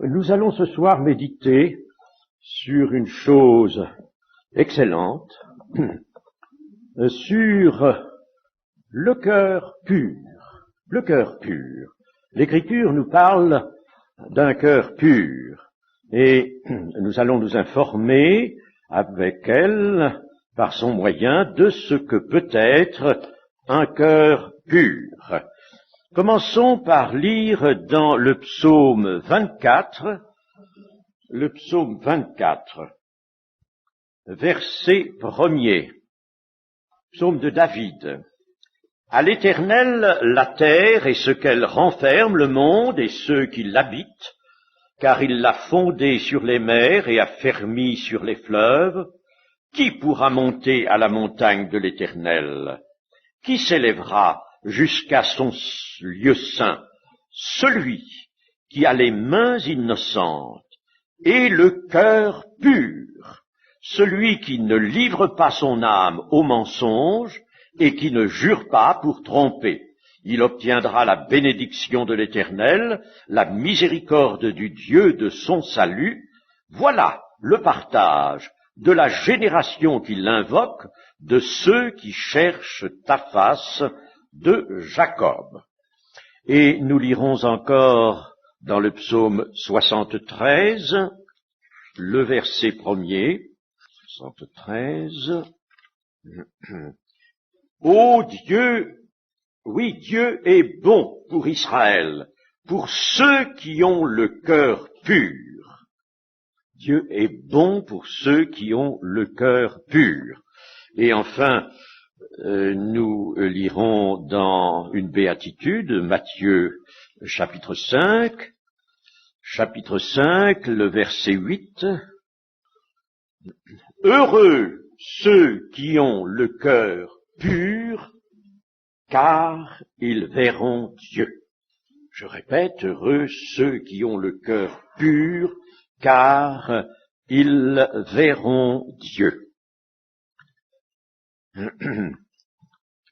Nous allons ce soir méditer sur une chose excellente, sur le cœur pur. Le cœur pur. L'Écriture nous parle d'un cœur pur et nous allons nous informer avec elle, par son moyen, de ce que peut être un cœur pur. Commençons par lire dans le psaume 24, verset 1er, psaume de David. À l'Éternel la terre et ce qu'elle renferme, le monde et ceux qui l'habitent, car il l'a fondée sur les mers et affermie sur les fleuves. Qui pourra monter à la montagne de l'Éternel? Qui s'élèvera jusqu'à son lieu saint? Celui qui a les mains innocentes et le cœur pur, celui qui ne livre pas son âme au mensonge et qui ne jure pas pour tromper. Il obtiendra la bénédiction de l'Éternel, la miséricorde du Dieu de son salut. Voilà le partage de la génération qui l'invoque, de ceux qui cherchent ta face, de Jacob. Et nous lirons encore dans le psaume 73, le verset 1er, 73. Ô Dieu, oui, Dieu est bon pour Israël, pour ceux qui ont le cœur pur. Dieu est bon pour ceux qui ont le cœur pur. Et enfin, nous lirons dans une béatitude, Matthieu chapitre 5, le verset 8. Heureux ceux qui ont le cœur pur, car ils verront Dieu. Je répète, heureux ceux qui ont le cœur pur, car ils verront Dieu.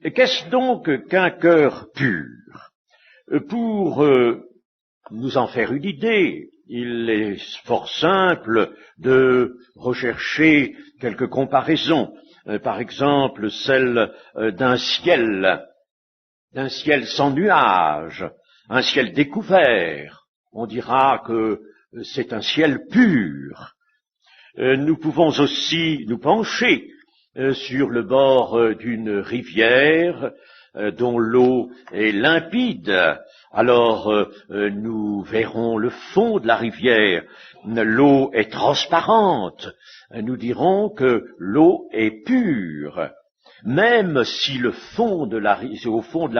Qu'est-ce donc qu'un cœur pur? Pour nous en faire une idée, il est fort simple de rechercher quelques comparaisons. Par exemple, celle d'un ciel sans nuages, un ciel découvert. On dira que c'est un ciel pur. Nous pouvons aussi nous pencher sur le bord d'une rivière dont l'eau est limpide. Alors nous verrons le fond de la rivière. L'eau est transparente. Nous dirons que l'eau est pure. Même si au fond de la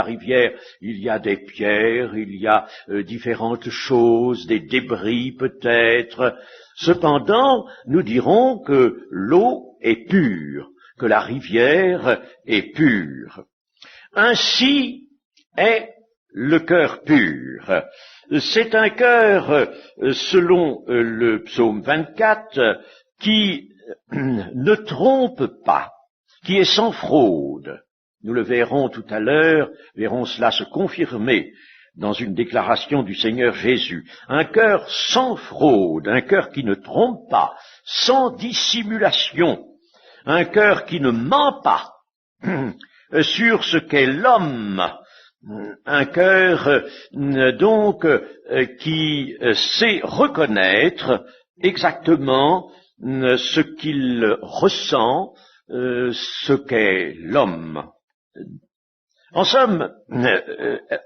rivière, il y a des pierres, il y a différentes choses, des débris peut-être, cependant, nous dirons que l'eau est pure, que la rivière est pure. Ainsi est le cœur pur. C'est un cœur, selon le psaume 24, qui ne trompe pas, qui est sans fraude. Nous le verrons tout à l'heure, verrons cela se confirmer dans une déclaration du Seigneur Jésus. Un cœur sans fraude, un cœur qui ne trompe pas, sans dissimulation, un cœur qui ne ment pas sur ce qu'est l'homme, un cœur donc qui sait reconnaître exactement ce qu'il ressent, ce qu'est l'homme. En somme,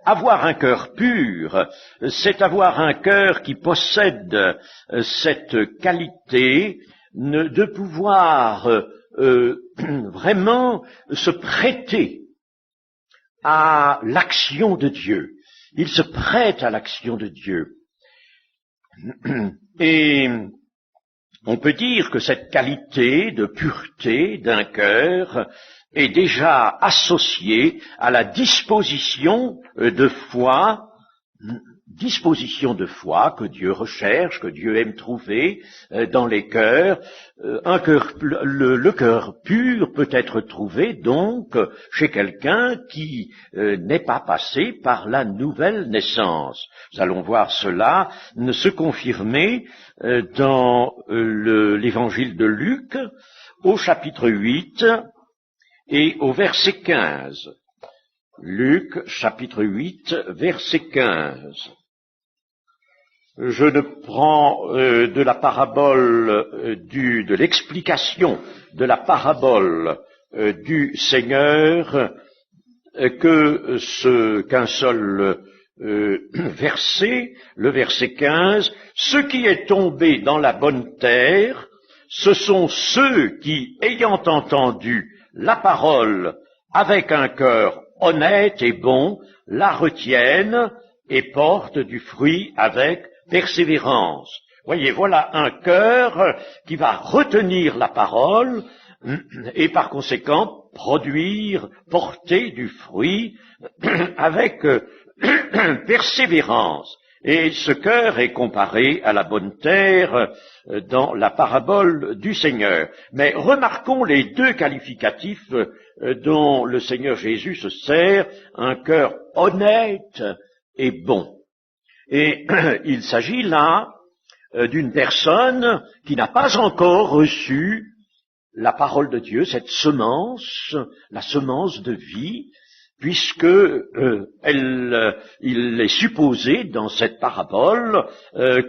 avoir un cœur pur, c'est avoir un cœur qui possède cette qualité de pouvoir vraiment se prêter à l'action de Dieu. Il se prête à l'action de Dieu. Et on peut dire que cette qualité de pureté d'un cœur est déjà associée à la disposition de foi disposition de foi que Dieu recherche, que Dieu aime trouver dans les cœurs. Le cœur pur peut être trouvé donc chez quelqu'un qui n'est pas passé par la nouvelle naissance. Nous allons voir cela se confirmer dans l'évangile de Luc au chapitre 8 et au verset 15. Luc, chapitre 8, verset 15. Je ne prends de la parabole de l'explication de la parabole du Seigneur qu'un seul verset, le verset 15. Ce qui est tombé dans la bonne terre, ce sont ceux qui, ayant entendu la parole avec un cœur honnête et bon, la retiennent et portent du fruit avec persévérance. Voyez, voilà un cœur qui va retenir la parole et par conséquent porter du fruit avec persévérance. Et ce cœur est comparé à la bonne terre dans la parabole du Seigneur. Mais remarquons les deux qualificatifs dont le Seigneur Jésus se sert, un cœur honnête et bon. Et il s'agit là d'une personne qui n'a pas encore reçu la parole de Dieu, cette semence, la semence de vie, puisque il est supposé dans cette parabole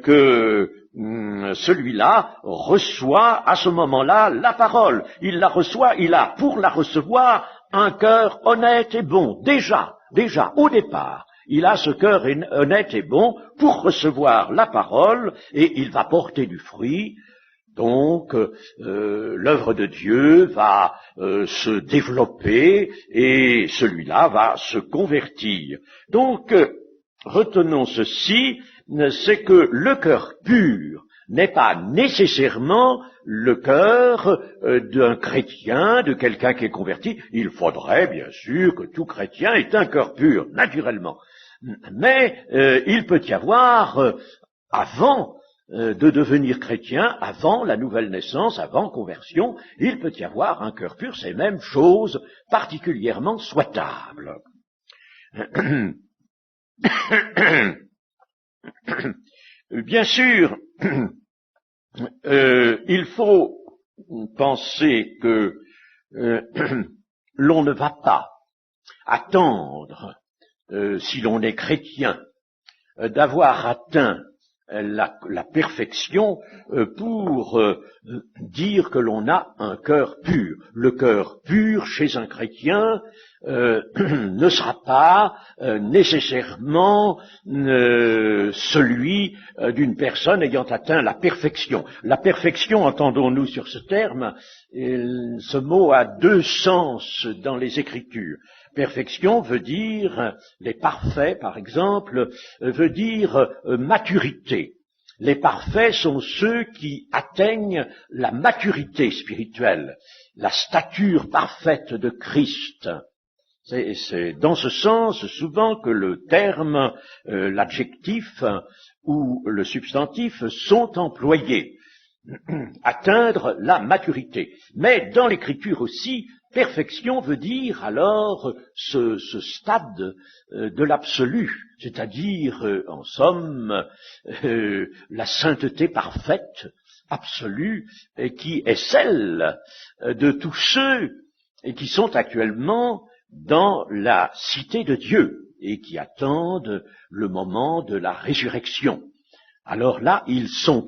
que celui-là reçoit à ce moment-là la parole. Il la reçoit, il a pour la recevoir un cœur honnête et bon, déjà, au départ. Il a ce cœur honnête et bon pour recevoir la parole et il va porter du fruit. Donc, l'œuvre de Dieu va se développer et celui-là va se convertir. Donc, retenons ceci, c'est que le cœur pur n'est pas nécessairement le cœur d'un chrétien, de quelqu'un qui est converti. Il faudrait bien sûr que tout chrétien ait un cœur pur, naturellement. Mais il peut y avoir, avant de devenir chrétien, avant la nouvelle naissance, avant conversion, il peut y avoir un cœur pur, c'est même chose particulièrement souhaitable. Bien sûr, il faut penser que l'on ne va pas attendre, si l'on est chrétien, d'avoir atteint la perfection pour dire que l'on a un cœur pur. Le cœur pur chez un chrétien ne sera pas nécessairement celui d'une personne ayant atteint la perfection. La perfection, entendons-nous sur ce terme, ce mot a deux sens dans les Écritures. Perfection veut dire, les parfaits par exemple, veut dire maturité. Les parfaits sont ceux qui atteignent la maturité spirituelle, la stature parfaite de Christ. C'est dans ce sens souvent que le terme, l'adjectif ou le substantif sont employés. Atteindre la maturité. Mais dans l'écriture aussi, perfection veut dire alors ce stade de l'absolu, c'est-à-dire, en somme, la sainteté parfaite, absolue, qui est celle de tous ceux qui sont actuellement dans la cité de Dieu et qui attendent le moment de la résurrection. Alors là, ils ont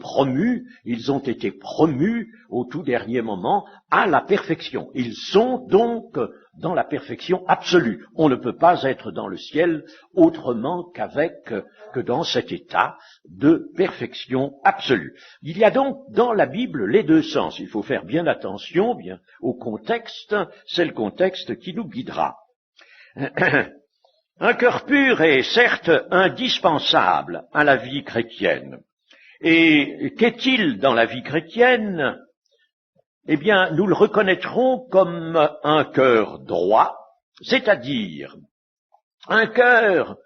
été promus au tout dernier moment à la perfection. Ils sont donc dans la perfection absolue. On ne peut pas être dans le ciel autrement que dans cet état de perfection absolue. Il y a donc dans la Bible les deux sens. Il faut faire bien attention au contexte, c'est le contexte qui nous guidera. Un cœur pur est certes indispensable à la vie chrétienne. Et qu'est-il dans la vie chrétienne? Eh bien, nous le reconnaîtrons comme un cœur droit, c'est-à-dire un cœur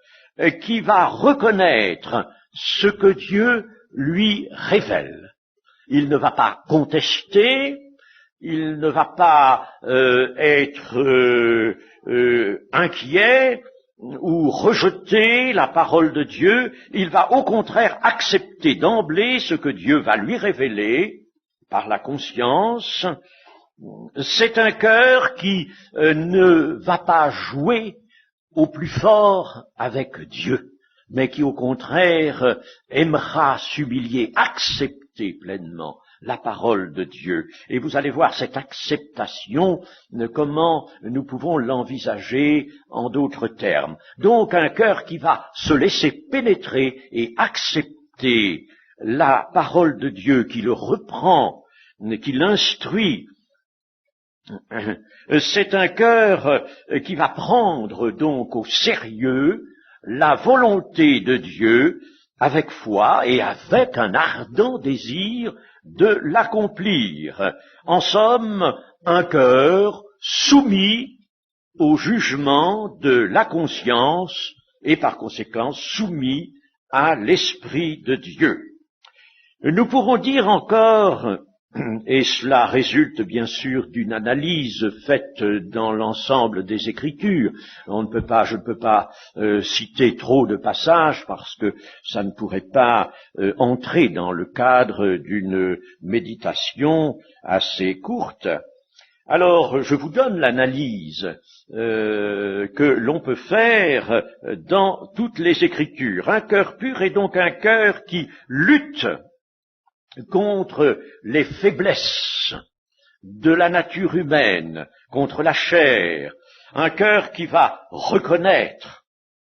qui va reconnaître ce que Dieu lui révèle. Il ne va pas contester, il ne va pas être inquiet ou rejeter la parole de Dieu, il va au contraire accepter d'emblée ce que Dieu va lui révéler par la conscience. C'est un cœur qui ne va pas jouer au plus fort avec Dieu, mais qui au contraire aimera s'humilier, accepter pleinement la parole de Dieu. Et vous allez voir cette acceptation, comment nous pouvons l'envisager en d'autres termes. Donc un cœur qui va se laisser pénétrer et accepter la parole de Dieu, qui le reprend, qui l'instruit. C'est un cœur qui va prendre donc au sérieux la volonté de Dieu avec foi et avec un ardent désir de l'accomplir. En somme, un cœur soumis au jugement de la conscience et par conséquent soumis à l'Esprit de Dieu. Nous pourrons dire encore, et cela résulte bien sûr d'une analyse faite dans l'ensemble des Écritures. Je ne peux pas citer trop de passages parce que ça ne pourrait pas entrer dans le cadre d'une méditation assez courte. Alors, je vous donne l'analyse que l'on peut faire dans toutes les Écritures. Un cœur pur est donc un cœur qui lutte contre les faiblesses de la nature humaine, contre la chair, un cœur qui va reconnaître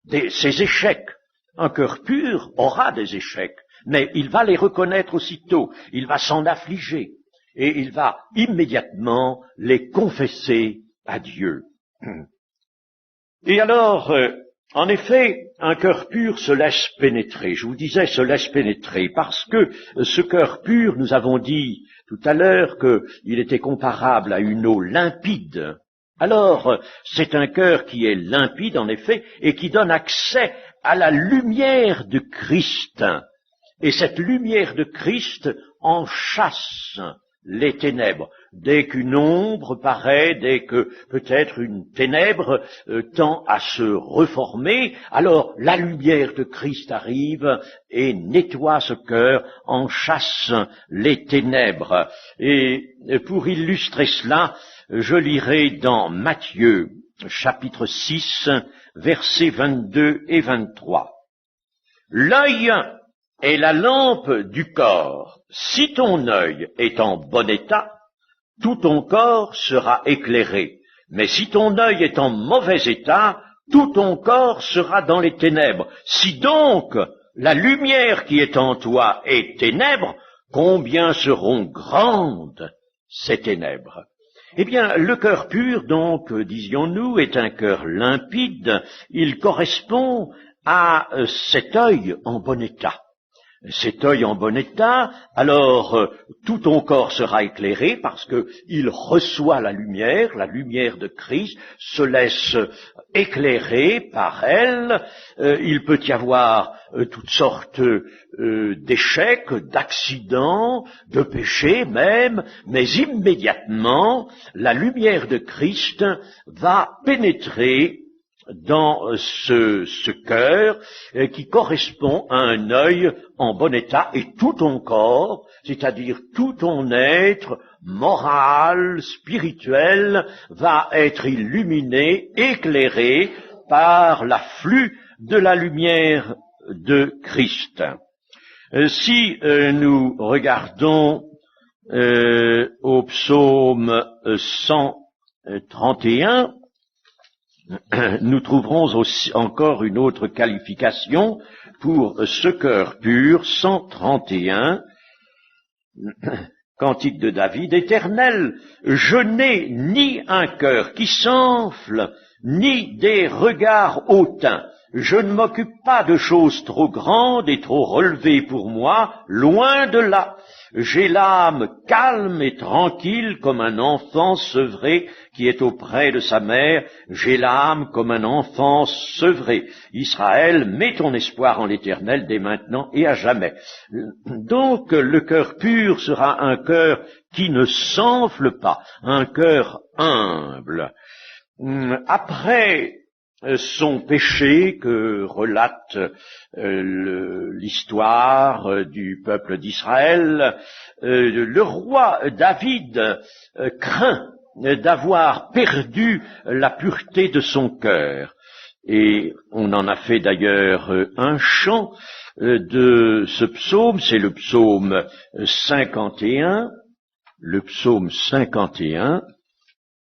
ses échecs. Un cœur pur aura des échecs, mais il va les reconnaître aussitôt, il va s'en affliger, et il va immédiatement les confesser à Dieu. Et alors, en effet, un cœur pur se laisse pénétrer. Je vous disais se laisse pénétrer parce que ce cœur pur, nous avons dit tout à l'heure qu'il était comparable à une eau limpide. Alors, c'est un cœur qui est limpide en effet et qui donne accès à la lumière de Christ. Et cette lumière de Christ en chasse les ténèbres. Dès qu'une ombre paraît, dès que peut-être une ténèbre tend à se reformer, alors la lumière de Christ arrive et nettoie ce cœur, en chasse les ténèbres. Et pour illustrer cela, je lirai dans Matthieu, chapitre 6, versets 22 et 23. L'œil est la lampe du corps. Si ton œil est en bon état, tout ton corps sera éclairé. Mais si ton œil est en mauvais état, tout ton corps sera dans les ténèbres. Si donc la lumière qui est en toi est ténèbres, combien seront grandes ces ténèbres? Eh bien, le cœur pur, donc, disions-nous, est un cœur limpide. Il correspond à cet œil en bon état. Cet œil en bon état, alors tout ton corps sera éclairé parce que il reçoit la lumière de Christ, se laisse éclairer par elle. Il peut y avoir toutes sortes d'échecs, d'accidents, de péchés même, mais immédiatement la lumière de Christ va pénétrer dans ce cœur qui correspond à un œil en bon état et tout ton corps, c'est-à-dire tout ton être moral, spirituel, va être illuminé, éclairé par l'afflux de la lumière de Christ. Si nous regardons au psaume 131, nous trouverons aussi encore une autre qualification pour ce cœur pur, 131, Cantique de David, Éternel, je n'ai ni un cœur qui s'enfle, ni des regards hautains. Je ne m'occupe pas de choses trop grandes et trop relevées pour moi, loin de là. J'ai l'âme calme et tranquille comme un enfant sevré qui est auprès de sa mère. J'ai l'âme comme un enfant sevré. Israël, mets ton espoir en l'Éternel dès maintenant et à jamais. Donc le cœur pur sera un cœur qui ne s'enfle pas, un cœur humble. Après son péché que relate l'histoire du peuple d'Israël, le roi David craint d'avoir perdu la pureté de son cœur. Et on en a fait d'ailleurs un chant de ce psaume, c'est le psaume 51, le psaume 51,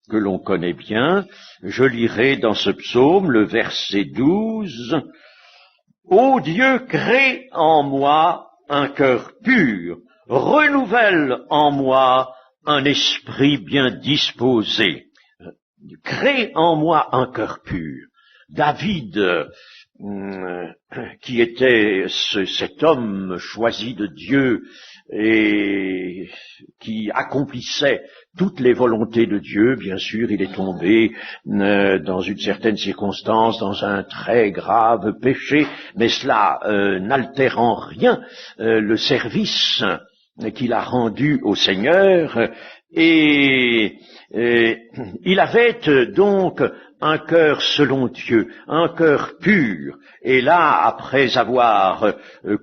que l'on connaît bien. Je lirai dans ce psaume le verset 12. « Ô Dieu, crée en moi un cœur pur, renouvelle en moi un esprit bien disposé. » Crée en moi un cœur pur. David, qui était cet homme choisi de Dieu et qui accomplissait toutes les volontés de Dieu, bien sûr, il est tombé dans une certaine circonstance, dans un très grave péché, mais cela n'altère en rien le service qu'il a rendu au Seigneur, et il avait donc un cœur selon Dieu, un cœur pur, et là, après avoir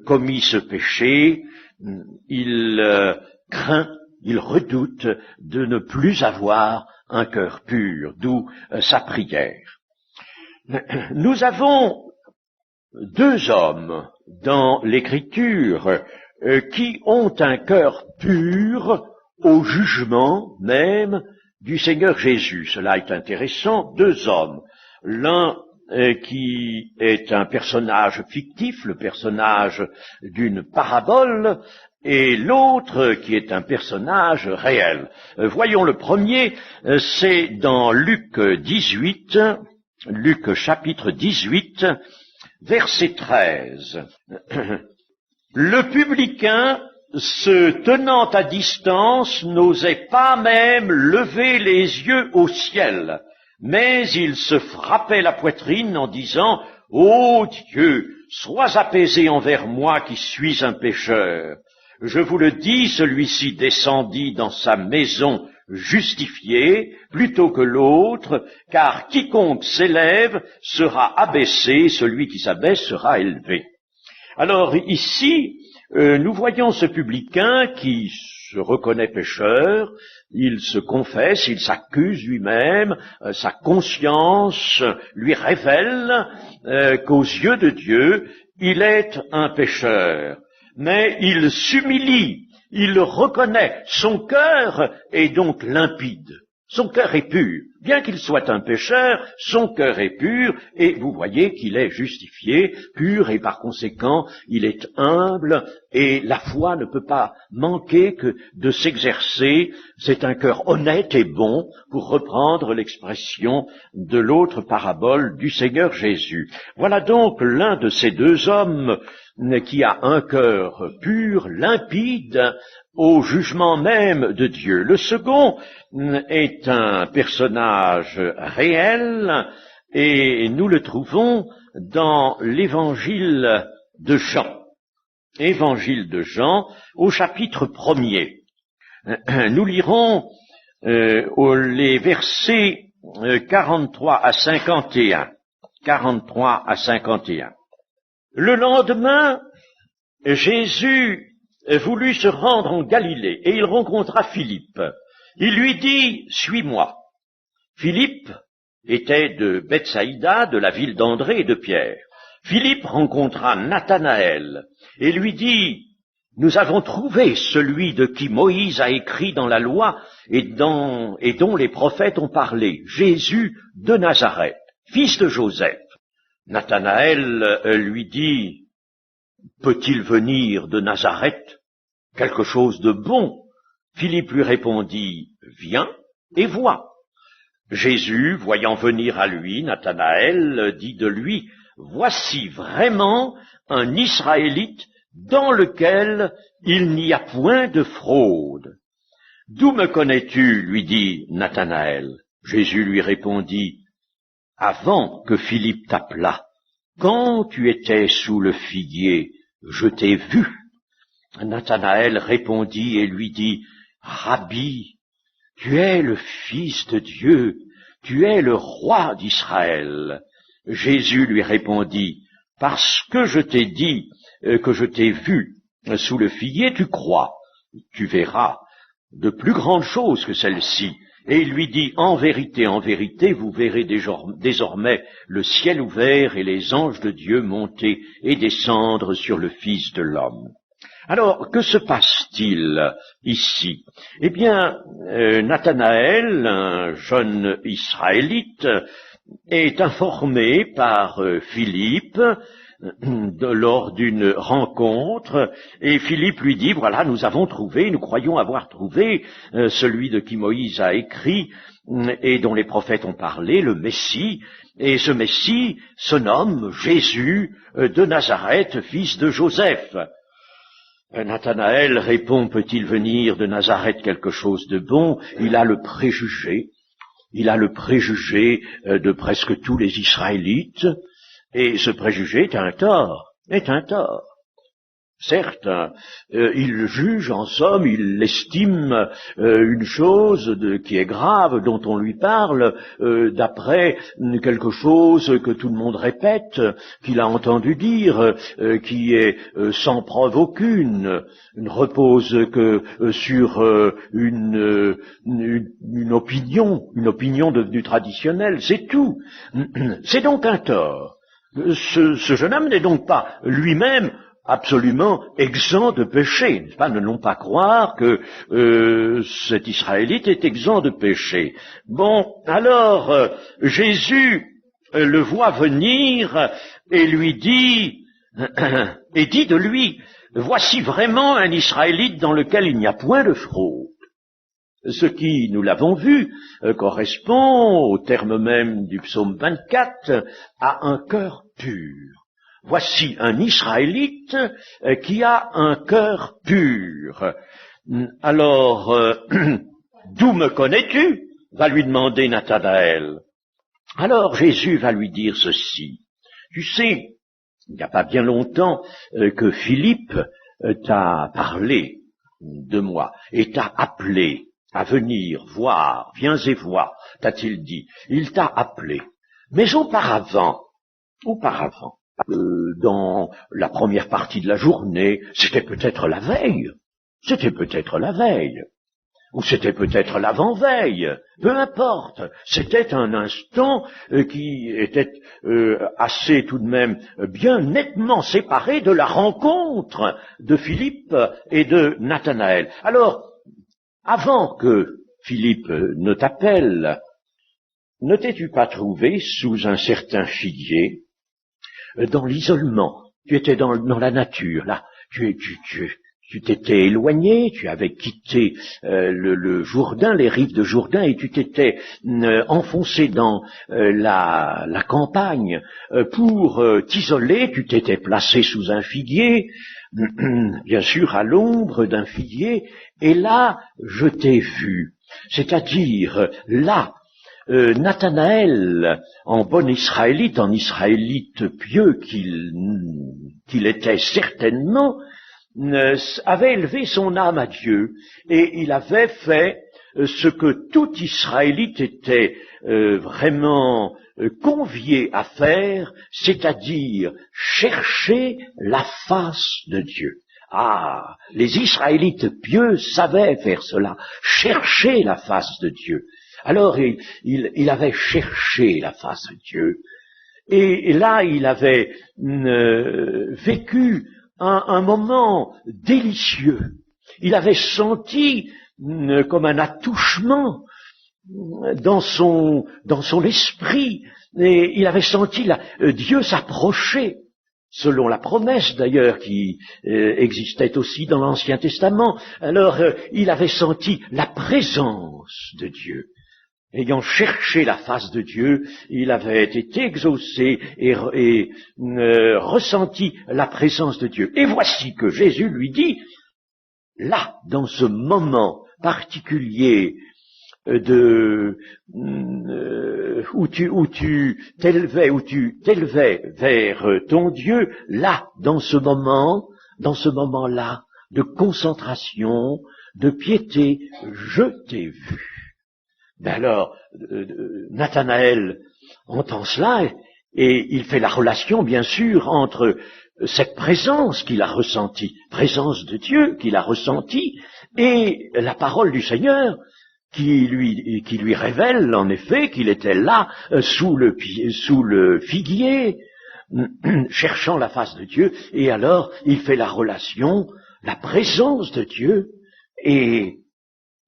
commis ce péché, il craint, il redoute de ne plus avoir un cœur pur, d'où sa prière. Nous avons deux hommes dans l'Écriture qui ont un cœur pur au jugement même du Seigneur Jésus. Cela est intéressant, deux hommes. L'un qui est un personnage fictif, le personnage d'une parabole, et l'autre qui est un personnage réel. Voyons le premier, c'est dans Luc 18, Luc chapitre 18, verset 13. Le publicain, se tenant à distance, n'osait pas même lever les yeux au ciel, mais il se frappait la poitrine en disant « Ô Dieu, sois apaisé envers moi qui suis un pécheur. » Je vous le dis, celui-ci descendit dans sa maison justifié plutôt que l'autre, car quiconque s'élève sera abaissé, celui qui s'abaisse sera élevé. Alors ici, nous voyons ce publicain qui se reconnaît pécheur, il se confesse, il s'accuse lui-même, sa conscience lui révèle qu'aux yeux de Dieu, il est un pécheur. Mais il s'humilie, il le reconnaît, son cœur est donc limpide, son cœur est pur. Bien qu'il soit un pécheur, son cœur est pur, et vous voyez qu'il est justifié, pur, et par conséquent, il est humble, et la foi ne peut pas manquer que de s'exercer. C'est un cœur honnête et bon, pour reprendre l'expression de l'autre parabole du Seigneur Jésus. Voilà donc l'un de ces deux hommes qui a un cœur pur, limpide, au jugement même de Dieu. Le second est un personnage réel, et nous le trouvons dans l'évangile de Jean. Évangile de Jean, au chapitre 1er. Nous lirons les versets 43 à 51. 43 à 51. Le lendemain, Jésus voulut se rendre en Galilée, et il rencontra Philippe. Il lui dit, « Suis-moi ». Philippe était de Bethsaïda, de la ville d'André et de Pierre. Philippe rencontra Nathanaël et lui dit, « Nous avons trouvé celui de qui Moïse a écrit dans la loi et dont les prophètes ont parlé, Jésus de Nazareth, fils de Joseph. » Nathanaël lui dit, « Peut-il venir de Nazareth quelque chose de bon ?» Philippe lui répondit, « Viens et vois. » Jésus, voyant venir à lui, Nathanaël dit de lui, voici vraiment un Israélite dans lequel il n'y a point de fraude. D'où me connais-tu, lui dit Nathanaël. Jésus lui répondit, avant que Philippe t'appelât, quand tu étais sous le figuier, je t'ai vu. Nathanaël répondit et lui dit, Rabbi, tu es le Fils de Dieu, tu es le roi d'Israël. Jésus lui répondit, parce que je t'ai dit que je t'ai vu sous le figuier, tu crois, tu verras de plus grandes choses que celles-ci. Et il lui dit, en vérité, vous verrez désormais le ciel ouvert et les anges de Dieu monter et descendre sur le Fils de l'homme. Alors, que se passe-t-il ici? Eh bien, Nathanaël, un jeune Israélite, est informé par Philippe lors d'une rencontre, et Philippe lui dit, voilà, nous croyons avoir trouvé celui de qui Moïse a écrit et dont les prophètes ont parlé, le Messie, et ce Messie se nomme Jésus de Nazareth, fils de Joseph. Nathanaël répond, peut-il venir de Nazareth quelque chose de bon? Il a le préjugé de presque tous les Israélites, et ce préjugé est un tort. Certes, il juge, en somme, il estime une chose qui est grave, dont on lui parle, d'après quelque chose que tout le monde répète, qu'il a entendu dire, qui est sans preuve aucune, ne repose que sur une opinion du traditionnel, c'est tout. C'est donc un tort. Ce jeune homme n'est donc pas lui-même absolument exempt de péché, n'est-ce pas? Ne l'ont pas croire que cet Israélite est exempt de péché. Bon, alors Jésus le voit venir et lui dit, et dit de lui, voici vraiment un Israélite dans lequel il n'y a point de fraude. Ce qui, nous l'avons vu, correspond au terme même du psaume 24, à un cœur pur. Voici un Israélite qui a un cœur pur. Alors, d'où me connais-tu? Va lui demander Nathanaël. Alors Jésus va lui dire ceci. Tu sais, il n'y a pas bien longtemps que Philippe t'a parlé de moi et t'a appelé à venir voir, viens et vois, t'a-t-il dit. Il t'a appelé. Mais auparavant, dans la première partie de la journée, c'était peut-être la veille, ou c'était peut-être l'avant-veille, peu importe, c'était un instant qui était assez tout de même bien nettement séparé de la rencontre de Philippe et de Nathanaël. Alors, avant que Philippe ne t'appelle, ne t'es-tu pas trouvé sous un certain figuier, dans l'isolement? Tu étais dans la nature, là, tu t'étais éloigné, tu avais quitté le Jourdain, les rives de Jourdain, et tu t'étais enfoncé dans la campagne pour t'isoler. Tu t'étais placé sous un figuier, bien sûr à l'ombre d'un figuier, et là, je t'ai vu. C'est-à-dire, là, Nathanaël, en bon Israélite, en Israélite pieux qu'il était certainement, avait élevé son âme à Dieu, et il avait fait ce que tout Israélite était vraiment convié à faire, c'est-à-dire chercher la face de Dieu. Ah, les Israélites pieux savaient faire cela, chercher la face de Dieu. Alors il avait cherché la face de Dieu, et là il avait vécu un moment délicieux. Il avait senti comme un attouchement dans son esprit, et il avait senti Dieu s'approcher, selon la promesse d'ailleurs qui existait aussi dans l'Ancien Testament. Alors il avait senti la présence de Dieu. ayant cherché la face de Dieu, il avait été exaucé et ressenti la présence de Dieu. Et voici que Jésus lui dit, là, dans ce moment particulier où tu t'élevais vers ton Dieu, là, dans ce moment-là de concentration, de piété, je t'ai vu. Ben alors, Nathanaël entend cela et il fait la relation, bien sûr, entre cette présence qu'il a ressentie, présence de Dieu qu'il a ressentie, et la parole du Seigneur qui lui révèle, en effet, qu'il était là, sous le figuier, cherchant la face de Dieu, et alors il fait la relation, la présence de Dieu, et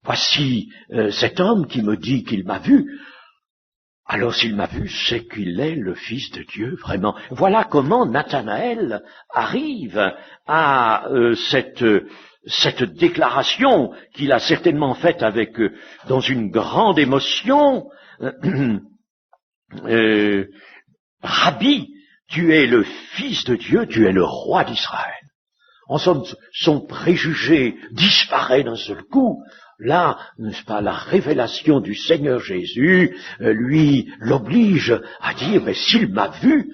voici cet homme qui me dit qu'il m'a vu. Alors s'il m'a vu, c'est qu'il est le Fils de Dieu, vraiment. Voilà comment Nathanaël arrive à cette déclaration qu'il a certainement faite dans une grande émotion. Rabbi, tu es le Fils de Dieu, tu es le roi d'Israël. En somme, son préjugé disparaît d'un seul coup. Là, n'est-ce pas, la révélation du Seigneur Jésus lui l'oblige à dire, mais s'il m'a vu,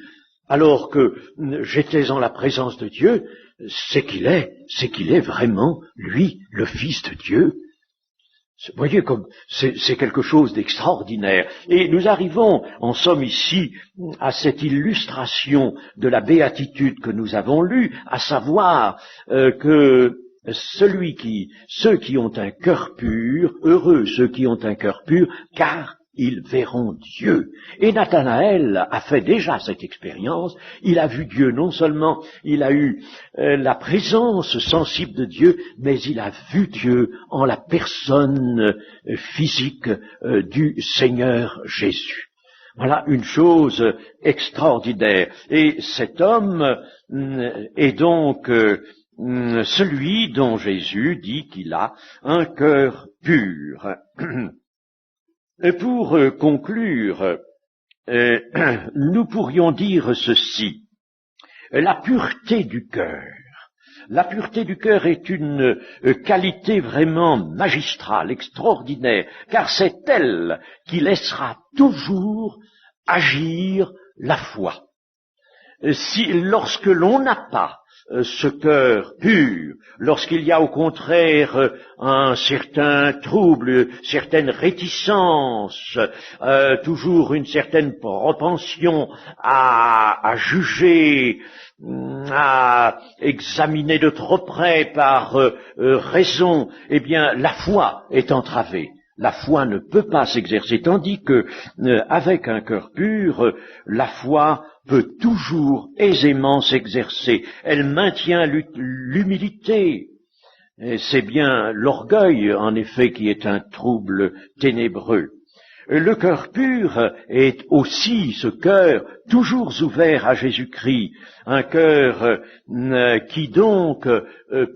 alors que j'étais en la présence de Dieu, c'est qu'il est vraiment, lui, le Fils de Dieu. Vous voyez comme c'est quelque chose d'extraordinaire. Et nous arrivons, en somme, ici, à cette illustration de la béatitude que nous avons lue, à savoir que ceux qui ont un cœur pur, heureux ceux qui ont un cœur pur, car ils verront Dieu. Et Nathanaël a fait déjà cette expérience. Il a vu Dieu, non seulement il a eu la présence sensible de Dieu, mais il a vu Dieu en la personne physique du Seigneur Jésus. Voilà une chose extraordinaire. Et cet homme est donc celui dont Jésus dit qu'il a un cœur pur. Pour conclure, nous pourrions dire ceci. La pureté du cœur. La pureté du cœur est une qualité vraiment magistrale, extraordinaire, car c'est elle qui laissera toujours agir la foi. Lorsque l'on n'a pas ce cœur pur, lorsqu'il y a au contraire un certain trouble, certaine réticence, toujours une certaine propension à juger, à examiner de trop près par raison, eh bien la foi est entravée. La foi ne peut pas s'exercer, tandis que, avec un cœur pur, la foi peut toujours aisément s'exercer. Elle maintient l'humilité. Et c'est bien l'orgueil, en effet, qui est un trouble ténébreux. Le cœur pur est aussi ce cœur toujours ouvert à Jésus-Christ, un cœur qui donc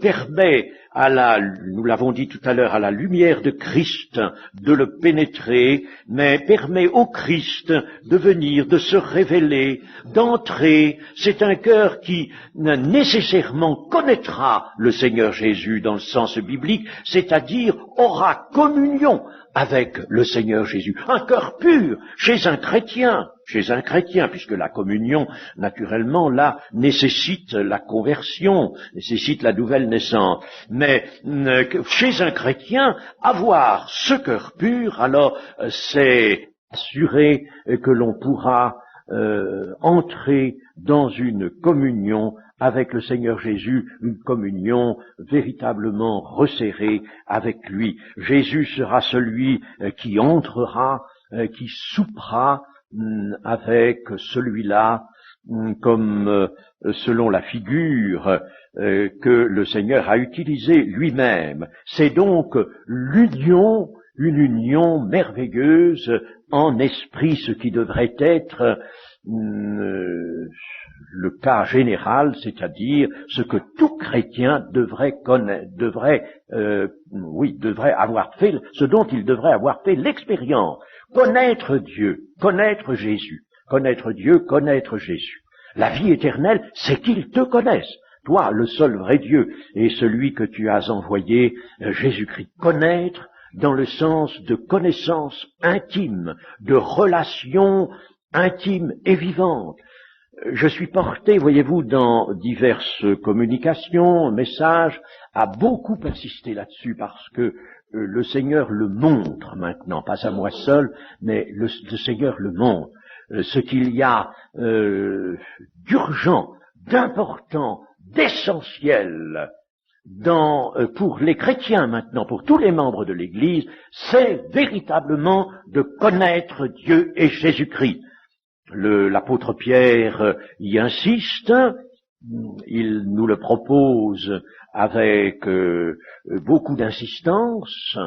permet nous l'avons dit tout à l'heure, à la lumière de Christ de le pénétrer, mais permet au Christ de venir, de se révéler, d'entrer. C'est un cœur qui nécessairement connaîtra le Seigneur Jésus dans le sens biblique, c'est-à-dire aura communion avec le Seigneur Jésus. Un cœur pur chez un chrétien, puisque la communion, naturellement, là, nécessite la conversion, nécessite la nouvelle naissance. Mais chez un chrétien, avoir ce cœur pur, alors c'est assuré que l'on pourra entrer dans une communion avec le Seigneur Jésus, une communion véritablement resserrée avec lui. Jésus sera celui qui entrera, qui soupera avec celui-là, comme selon la figure que le Seigneur a utilisée lui-même. C'est donc une union merveilleuse en esprit, ce qui devrait être le cas général, c'est-à-dire ce que tout chrétien devrait connaître, devrait avoir fait, ce dont il devrait avoir fait l'expérience. connaître Dieu, connaître Jésus, connaître Dieu, connaître Jésus. La vie éternelle, c'est qu'ils te connaissent. Toi, le seul vrai Dieu, et celui que tu as envoyé, Jésus-Christ. Connaître dans le sens de connaissance intime, de relation intime et vivante. Je suis porté, voyez-vous, dans diverses communications, messages, à beaucoup insister là-dessus parce que le Seigneur le montre maintenant, pas à moi seul, mais le Seigneur le montre. Ce qu'il y a d'urgent, d'important, d'essentiel pour les chrétiens maintenant, pour tous les membres de l'Église, c'est véritablement de connaître Dieu et Jésus-Christ. L'apôtre Pierre y insiste, il nous le propose avec beaucoup d'insistance,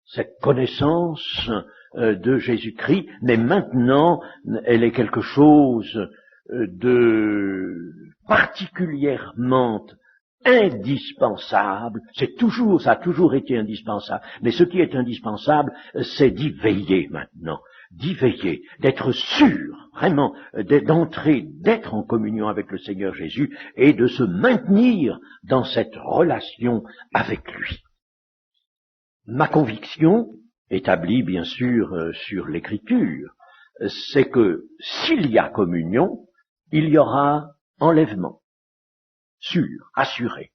cette connaissance de Jésus-Christ, mais maintenant elle est quelque chose de particulièrement indispensable. Ça a toujours été indispensable, mais ce qui est indispensable, c'est d'y veiller maintenant. D'y veiller, d'être sûr, vraiment, d'entrer, d'être en communion avec le Seigneur Jésus et de se maintenir dans cette relation avec lui. Ma conviction, établie bien sûr sur l'Écriture, c'est que s'il y a communion, il y aura enlèvement. Sûr, assuré.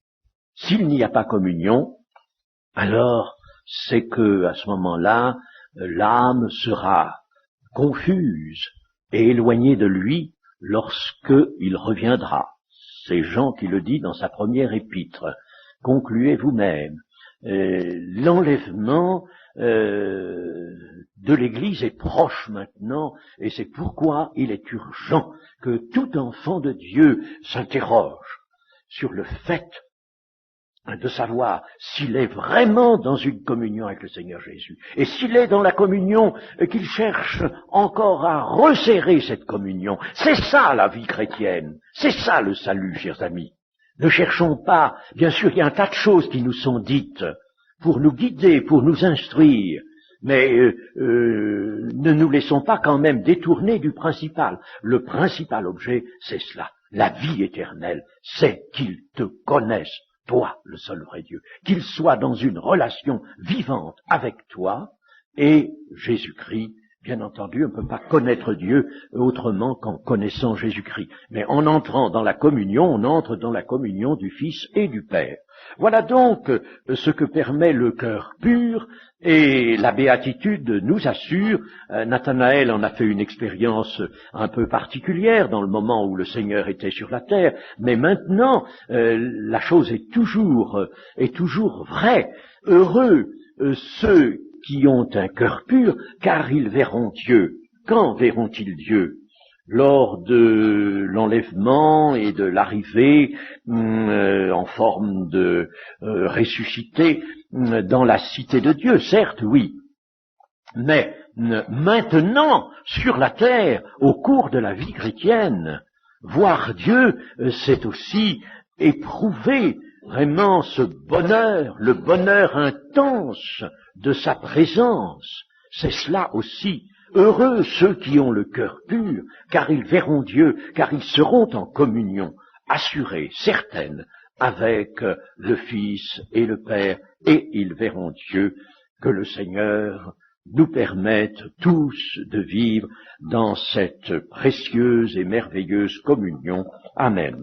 S'il n'y a pas communion, alors c'est que à ce moment-là, l'âme sera confuse et éloignée de lui lorsque il reviendra. C'est Jean qui le dit dans sa première épître. Concluez vous-même. L'enlèvement de l'Église est proche maintenant, et c'est pourquoi il est urgent que tout enfant de Dieu s'interroge sur le fait de savoir s'il est vraiment dans une communion avec le Seigneur Jésus. Et s'il est dans la communion, qu'il cherche encore à resserrer cette communion. C'est ça la vie chrétienne. C'est ça le salut, chers amis. Ne cherchons pas, bien sûr, il y a un tas de choses qui nous sont dites pour nous guider, pour nous instruire, mais ne nous laissons pas quand même détourner du principal. Le principal objet, c'est cela. La vie éternelle, c'est qu'ils te connaissent, toi, le seul vrai Dieu, qu'ils soient dans une relation vivante avec toi et Jésus-Christ. Bien entendu, on ne peut pas connaître Dieu autrement qu'en connaissant Jésus-Christ. Mais en entrant dans la communion, on entre dans la communion du Fils et du Père. Voilà donc ce que permet le cœur pur, et la béatitude nous assure. Nathanaël en a fait une expérience un peu particulière dans le moment où le Seigneur était sur la terre, mais maintenant la chose est toujours vraie. Heureux ceux qui ont un cœur pur, car ils verront Dieu. Quand verront-ils Dieu? Lors de l'enlèvement et de l'arrivée en forme de ressuscité dans la cité de Dieu, certes, oui. Mais maintenant, sur la terre, au cours de la vie chrétienne, voir Dieu, c'est aussi éprouver vraiment ce bonheur, le bonheur intense de sa présence. C'est cela aussi. Heureux ceux qui ont le cœur pur, car ils verront Dieu, car ils seront en communion, assurée, certaine, avec le Fils et le Père, et ils verront Dieu. Que le Seigneur nous permette tous de vivre dans cette précieuse et merveilleuse communion. Amen.